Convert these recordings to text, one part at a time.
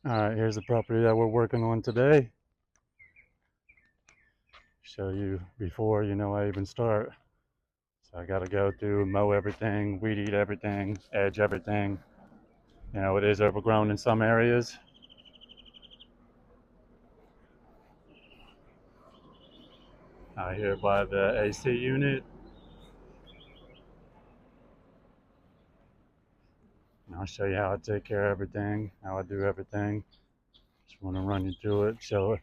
Alright, here's the property that we're working on today. Show you before I even start. So I gotta go through, mow everything, weed eat everything, edge everything. It is overgrown in some areas. Out here by the AC unit. And I'll show you how I take care of everything, how I do everything. Just wanna run you through it, show it.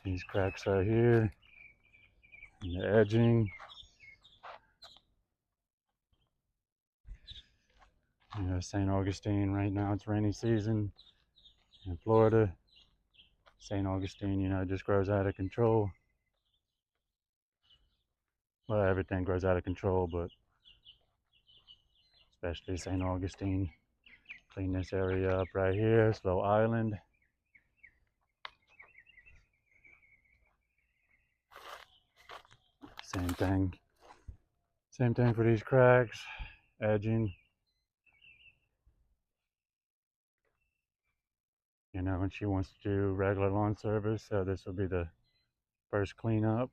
These cracks right here, and the edging. St. Augustine right now, it's rainy season in Florida. St. Augustine, just grows out of control. Well, everything grows out of control, but especially St. Augustine. Clean this area up right here, Slow Island. Same thing. Same thing for these cracks, edging. And she wants to do regular lawn service, so this will be the first cleanup.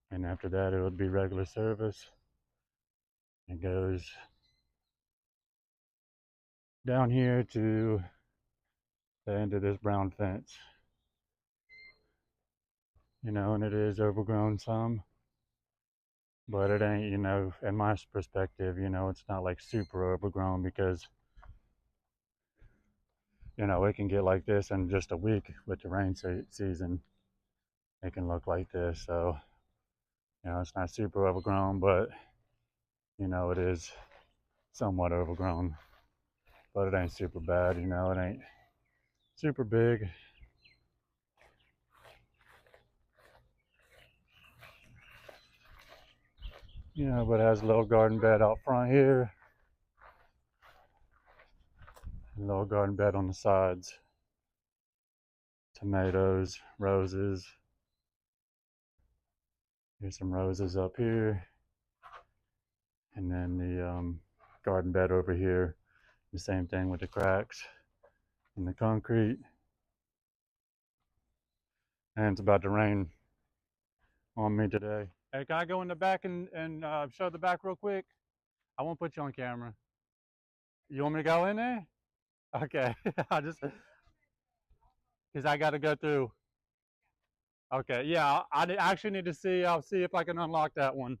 And after that, it would be regular service. It goes down here to the end of this brown fence. And it is overgrown some, but it ain't, in my perspective, it's not like super overgrown because, it can get like this in just a week with the rain season. It can look like this, so, it's not super overgrown, but, it is somewhat overgrown, but it ain't super bad, it ain't super big. But it has a little garden bed out front here, a little garden bed on the sides. Tomatoes, roses. Here's some roses up here. And then the garden bed over here. The same thing with the cracks in the concrete. And it's about to rain on me today. Hey, can I go in the back and show the back real quick? I won't put you on camera. You want me to go in there? Okay. I just, because I got to go through. Okay. Yeah, I actually need to see. I'll see if I can unlock that one.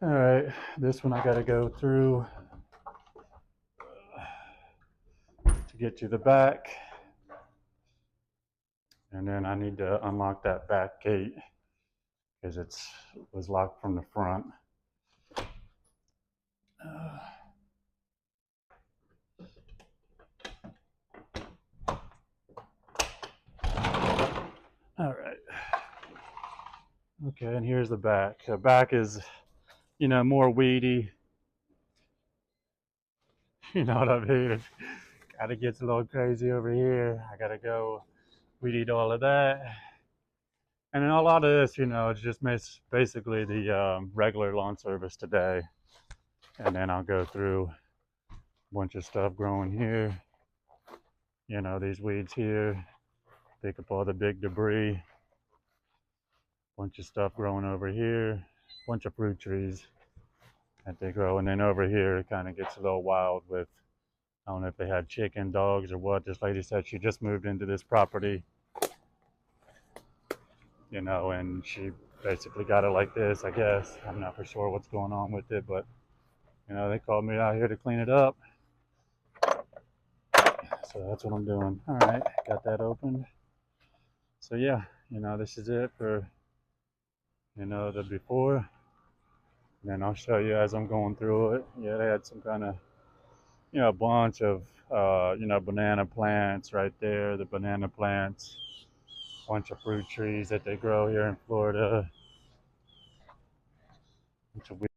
All right. This one I got to go through to get to the back. And then I need to unlock that back gate because it was locked from the front. All right. Okay, and here's the back. The back is, more weedy. You know what I mean? Gotta get a little crazy over here. I gotta go weed eat all of that. And then a lot of this, it's just basically the regular lawn service today. And then I'll go through a bunch of stuff growing here. These weeds here. Pick up all the big debris. Bunch of stuff growing over here. Bunch of fruit trees that they grow. And then over here, it kind of gets a little wild with, I don't know if they had chicken, dogs, or what. This lady said she just moved into this property, and she basically got it like this, I guess. I'm not for sure what's going on with it, but, they called me out here to clean it up. So that's what I'm doing. All right, got that opened. So yeah, this is it for, the before. And then I'll show you as I'm going through it. Yeah, they had some kind of, a bunch of, banana plants right there, the banana plants. Bunch of fruit trees that they grow here in Florida. Bunch of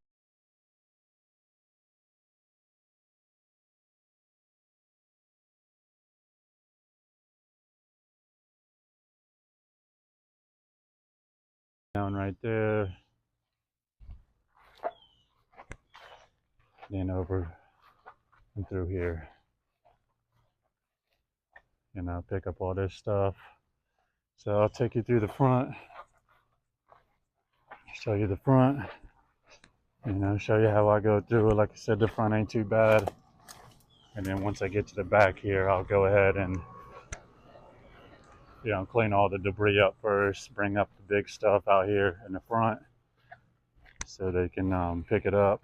down right there. then over and through here. You know, pick up all this stuff. So I'll take you through the front, show you the front, you know, show you how I go through it. Like I said, the front ain't too bad. And then once I get to the back here, I'll go ahead and, you know, clean all the debris up first, bring up the big stuff out here in the front so they can pick it up.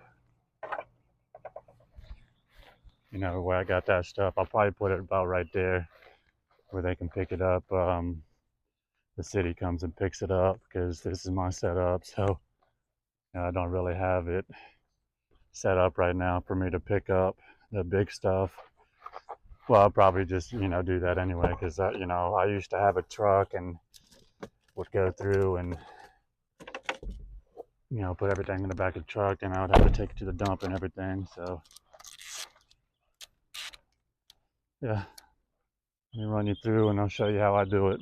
You know, where I got that stuff, I'll probably put it about right there where they can pick it up. The city comes and picks it up because this is my setup, so you know, I don't really have it set up right now for me to pick up the big stuff. Well, I'll probably just, you know, do that anyway because, you know, I used to have a truck and would go through and, you know, put everything in the back of the truck, and I would have to take it to the dump and everything. So, yeah, let me run you through and I'll show you how I do it.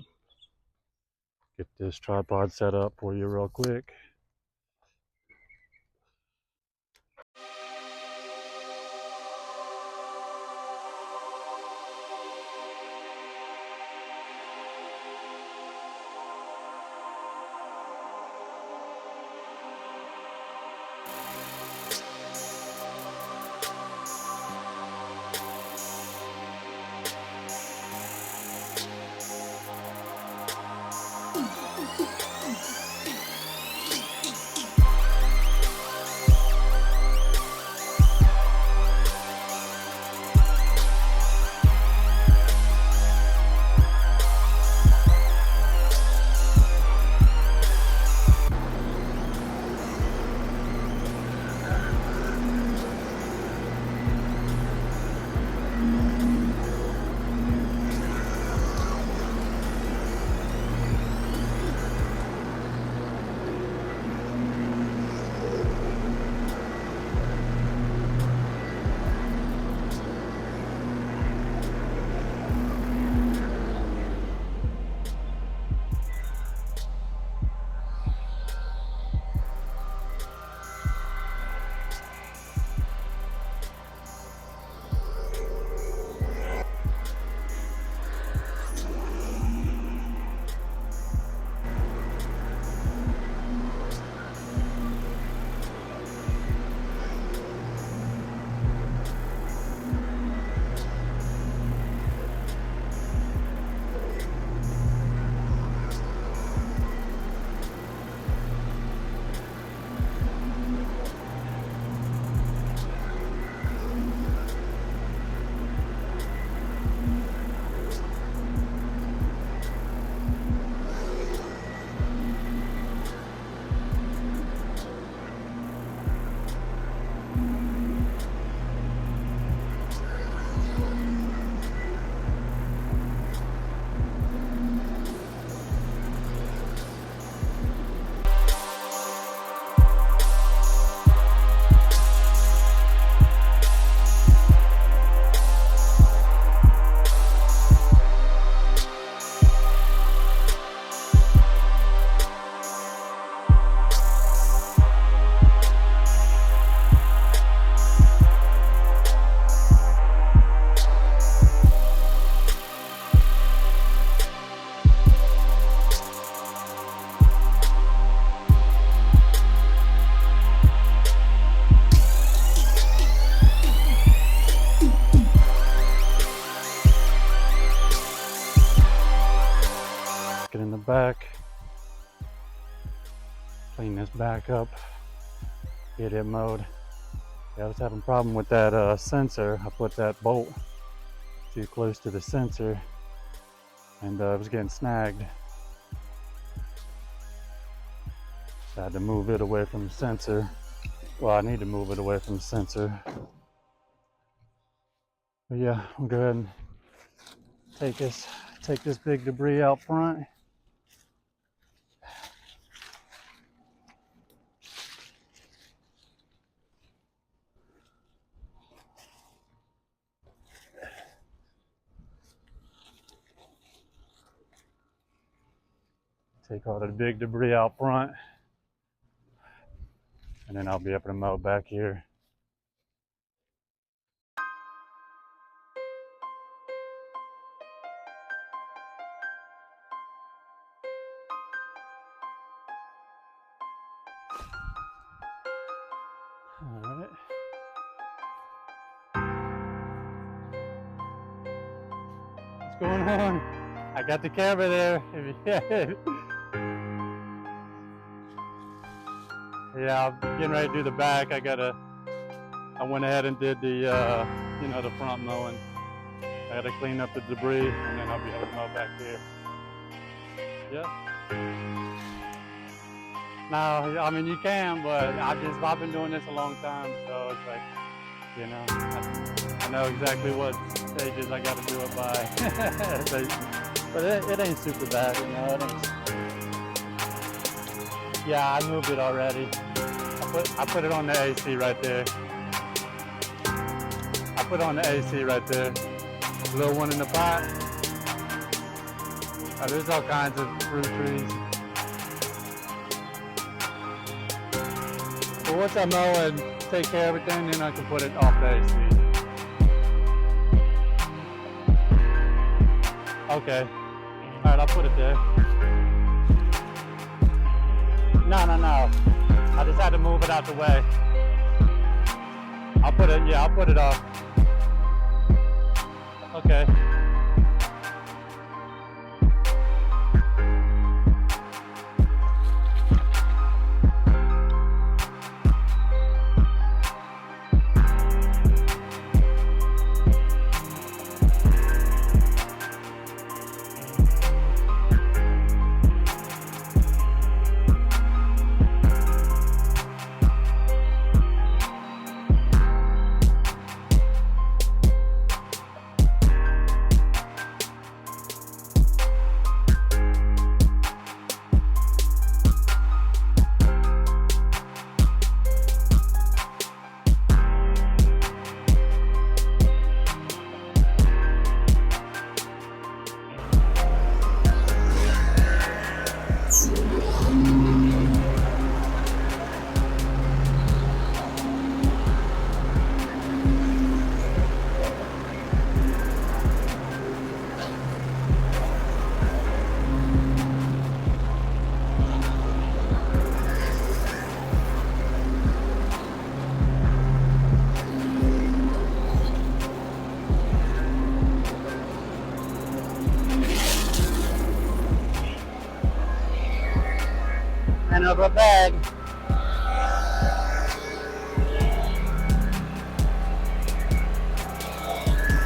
Get this tripod set up for you real quick. Get in the back, clean this back up, get it mowed. Yeah, I was having a problem with that sensor. I put that bolt too close to the sensor and it was getting snagged. So I had to move it away from the sensor. Well, I need to move it away from the sensor. But yeah, we'll go ahead and take this big debris out front. Take all the big debris out front, and then I'll be able to mow back here. What's going on? I got the camera there. Yeah, I'm getting ready to do the back. I went ahead and did the, the front mowing. I gotta clean up the debris and then I'll be able to mow back here. Yeah. No, I mean you can, but I've been doing this a long time, so it's like, I know exactly what stages I got to do it by. but it ain't super bad, It ain't. Yeah, I moved it already. I put it on the AC right there. I put on the AC right there. Little one in the pot. Oh, there's all kinds of fruit trees. But once I mow and take care of everything, then I can put it off the AC. Okay. Alright, I'll put it there. No. I just had to move it out the way. I'll put it off. Okay. And over a bag.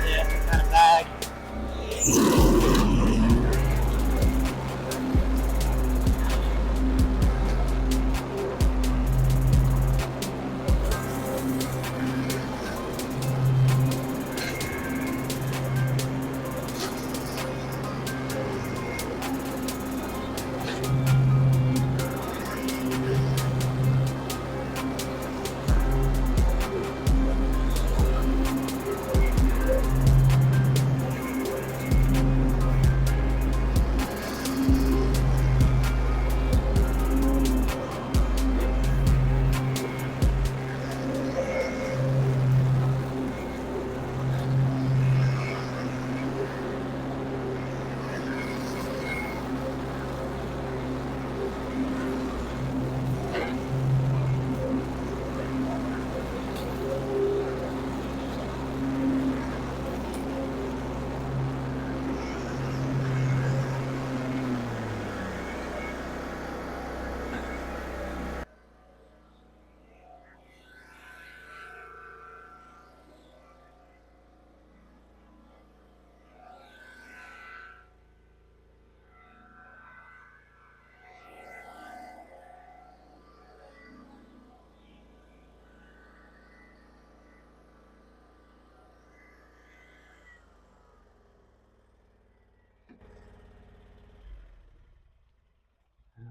Yeah, kind of bag.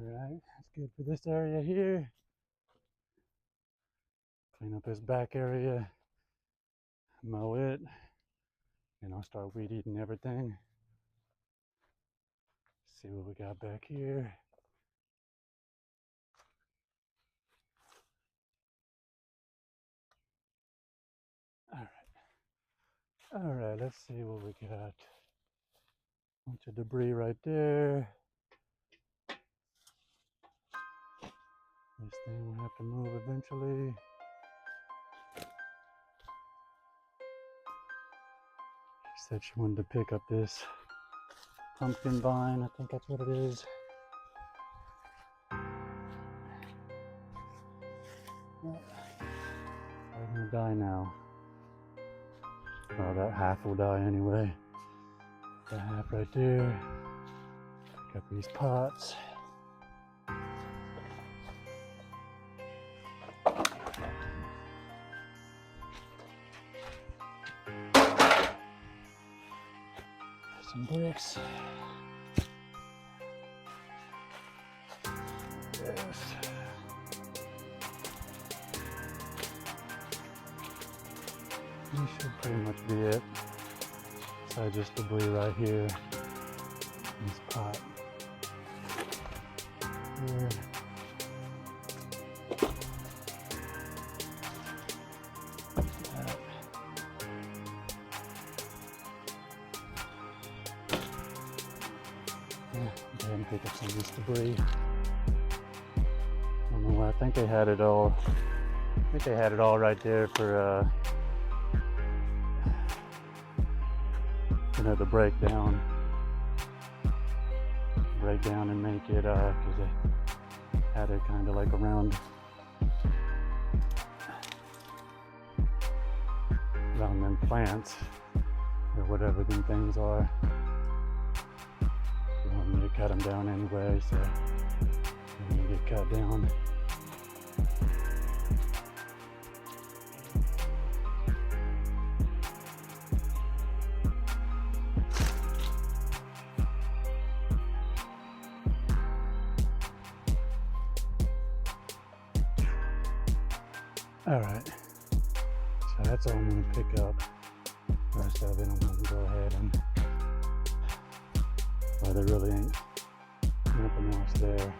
Alright, that's good for this area here. Clean up this back area, mow it, and I'll start weed eating everything. See what we got back here. Alright, let's see what we got. Bunch of debris right there. This thing will have to move eventually. She said she wanted to pick up this pumpkin vine, I think that's what it is. They're gonna die now. Well, that half will die anyway. That half right there. Pick up these pots. Some bricks. Yes. This should pretty much be it. So just debris right here. This pot. Here. Go ahead and pick up some of this debris. I don't know why. I think they had it all. I think they had it all right there for the breakdown and make it because they had it kind of like around them plants or whatever them things are. They want me to cut them down anyway, so they're gonna get cut down. All right, so that's all I'm gonna pick up. The rest of it, I'm gonna go ahead and, well, there really ain't nothing else there.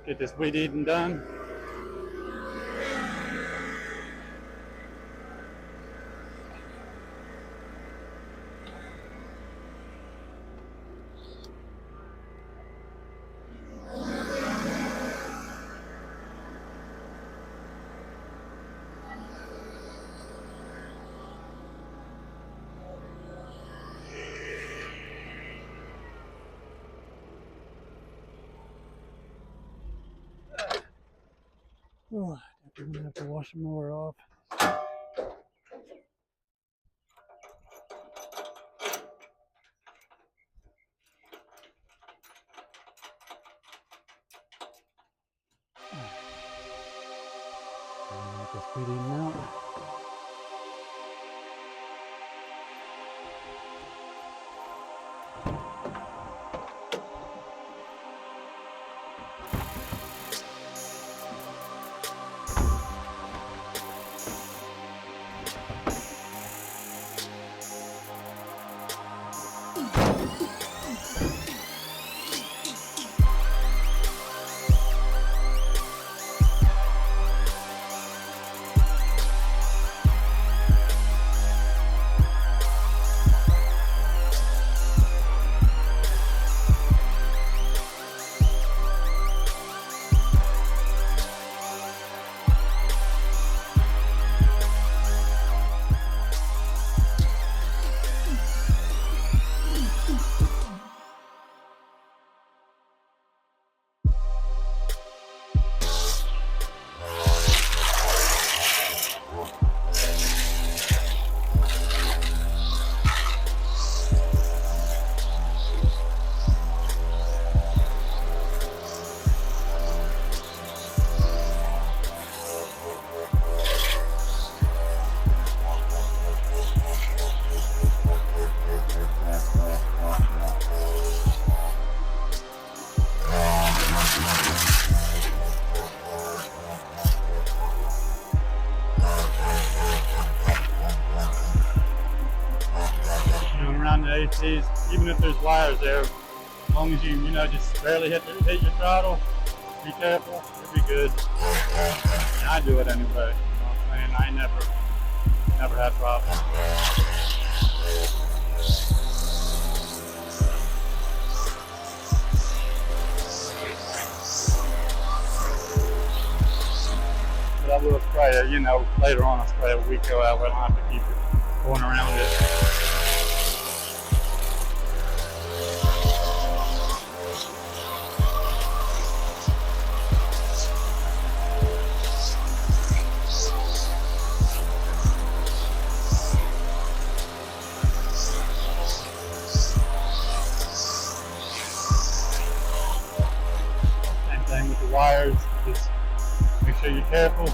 Get this weed eating done. Oh, I'm gonna have to wash the mower off. Get this weed eating out. Around the ACs, even if there's wires there, as long as you just barely hit your throttle, be careful, you'll be good. And I do it anyway. You know what I'm saying? I ain't never had problems. But I will spray it, later on I'll spray a week go out where I don't have to keep it going around it. With the wires, just make sure you're careful.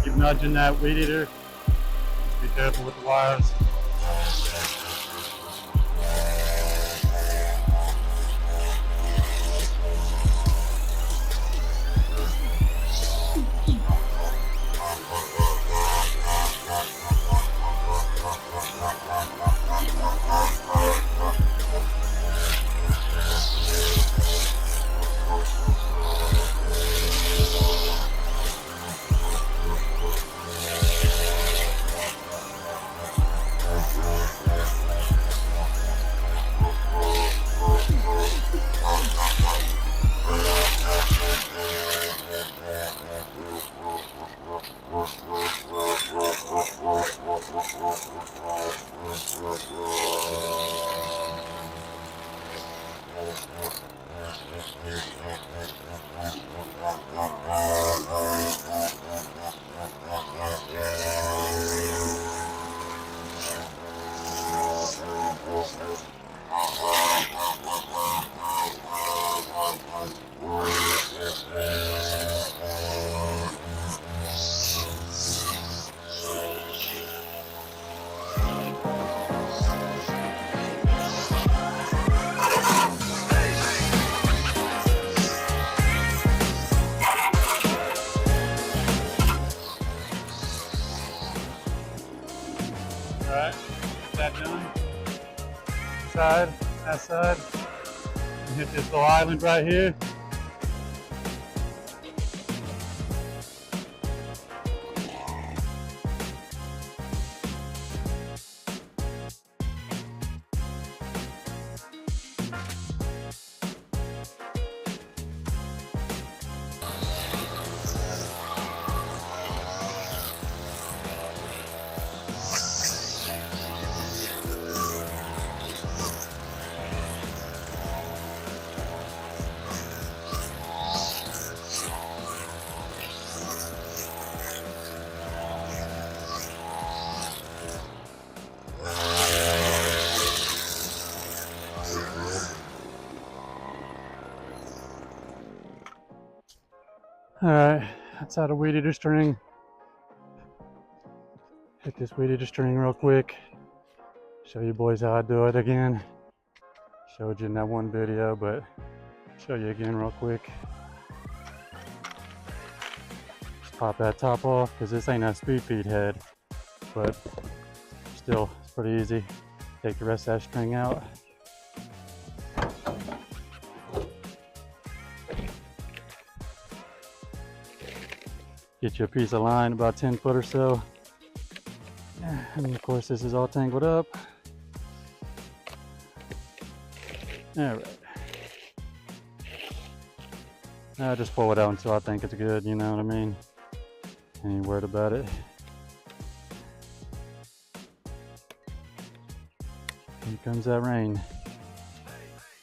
Keep nudging that weed eater. Just be careful with the wires. Alright, get that done. Side, that side. And hit this little island right here. All right, that's how to weed eater string. Hit this weed eater string real quick. Show you boys how I do it again. Showed you in that one video, but show you again real quick. Just pop that top off because this ain't a speed feed head, but still it's pretty easy. Take the rest of that string out. Get you a piece of line about 10 foot or so. And of course this is all tangled up. All right. Now just pull it out until I think it's good, you know what I mean? Ain't worried about it. Here comes that rain.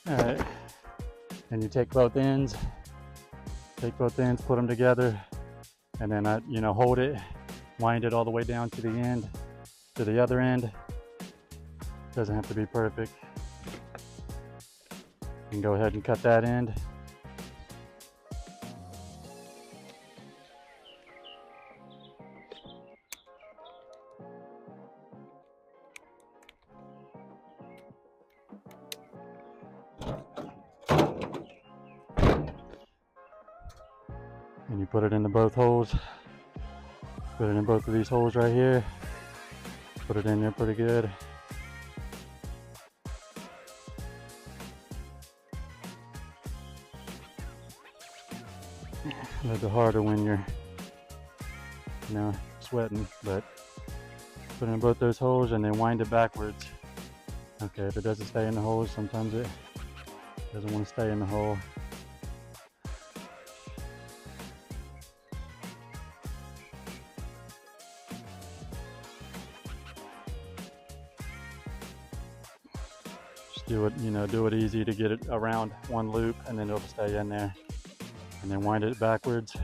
All right. And you take both ends, put them together, and then hold it, wind it all the way down to the end, to the other end. Doesn't have to be perfect. You can go ahead and cut that end. And you put it into both holes. Put it in both of these holes right here. Put it in there pretty good. A little bit harder when you're, sweating, but put it in both those holes and then wind it backwards. Okay, if it doesn't stay in the hole, sometimes it doesn't want to stay in the hole. Just do it easy to get it around one loop, and then it'll stay in there. And then wind it backwards.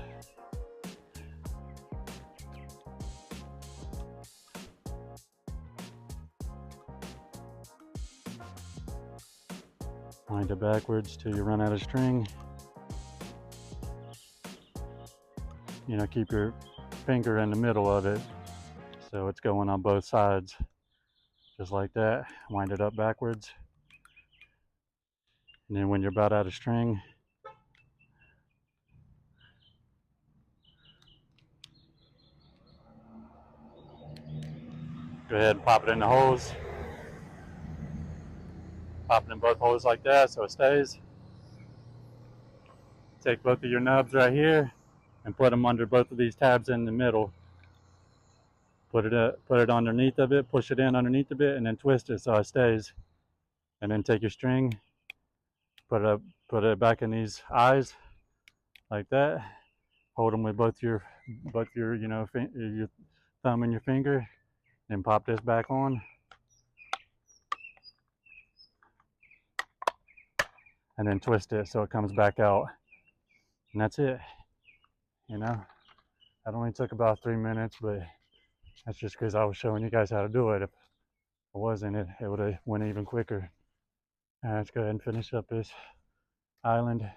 Wind it backwards till you run out of string. Keep your finger in the middle of it so it's going on both sides. Just like that. Wind it up backwards. And then when you're about out of string, go ahead and pop it in the holes. Pop it in both holes like that so it stays. Take both of your nubs right here and put them under both of these tabs in the middle. Put it underneath of it, push it in underneath of it, and then twist it so it stays. And then take your string, put it back in these eyes like that. Hold them with both your your thumb and your finger, then pop this back on. And then twist it so it comes back out. And that's it. That only took about 3 minutes, but that's just because I was showing you guys how to do it. If it wasn't, it would have went even quicker. All right, let's go ahead and finish up this island.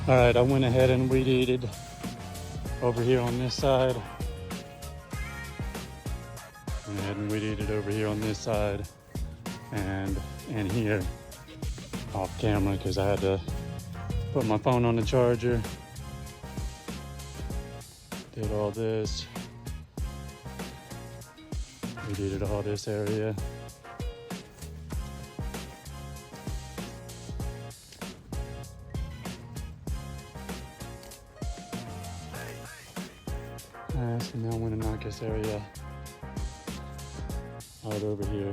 All right, I went ahead and weed eated over here on this side. Went ahead and weed eated over here on this side and in here off camera because I had to put my phone on the charger. Did all this. We did all this area. So now I'm gonna knock this area out over here.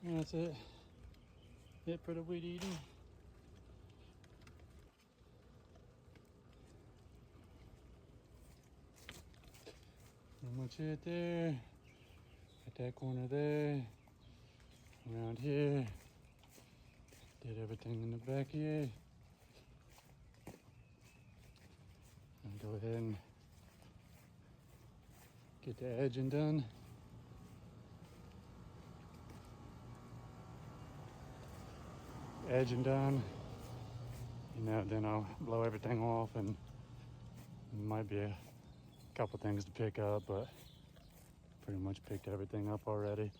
And that's it. It for the weed eating. Pretty much it there. At that corner there. Around here. Did everything in the back here. And go ahead and get the edging done. Edging done. then I'll blow everything off, and might be a couple things to pick up, but pretty much picked everything up already.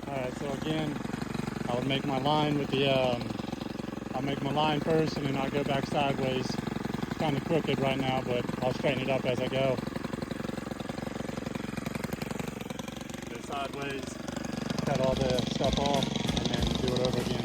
Alright, so again, I would make my line with the, I'll make my line first and then I'll go back sideways. It's kind of crooked right now, but I'll straighten it up as I go. Go sideways, cut all the stuff off, and then do it over again.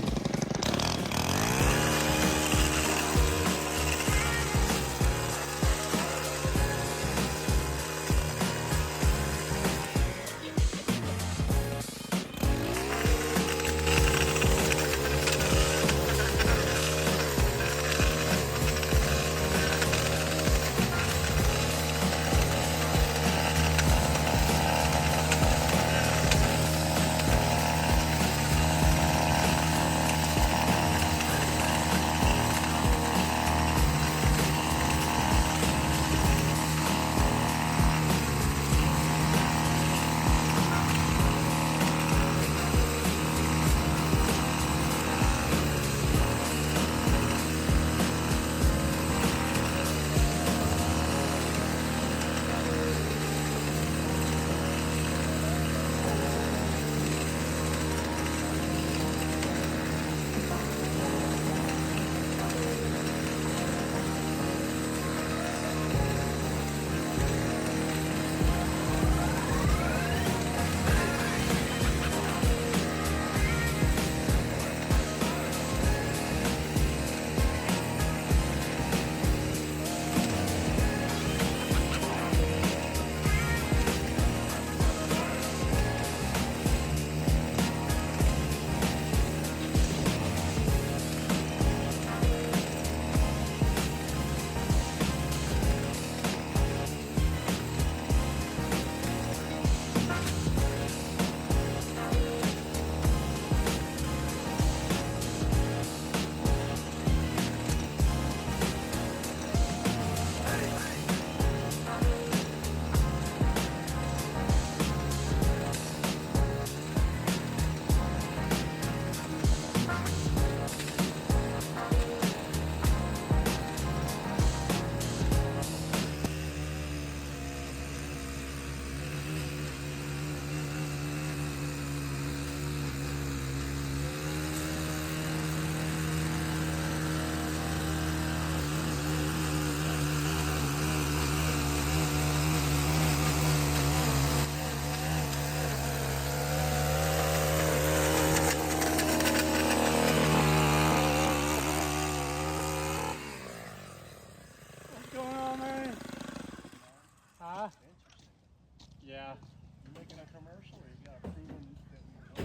Yeah. You making a commercial or you got a proven that you know?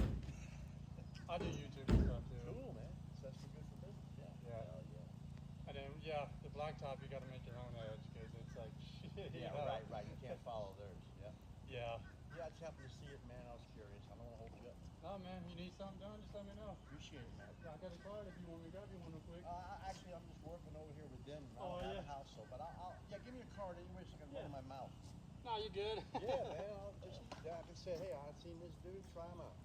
I do YouTube and stuff too. Cool, man. So that's good for business. Yeah. Yeah. And then, the blacktop, you got to make your own edge because it's like shit. Yeah, right. You can't follow theirs. Yeah. Yeah. Yeah, I just happened to see it, man. I was curious. I don't want to hold you up. No, man, you need something done, just let me know. Appreciate it, man. Yeah, I got a card if you want me to grab you one real quick. Actually, I'm just working over here with them. I don't have a house, so, but give me a card anyway so I can run in my mouth. No, you good. Yeah, man. I'll just, I can say, hey, I've seen this dude, try him out.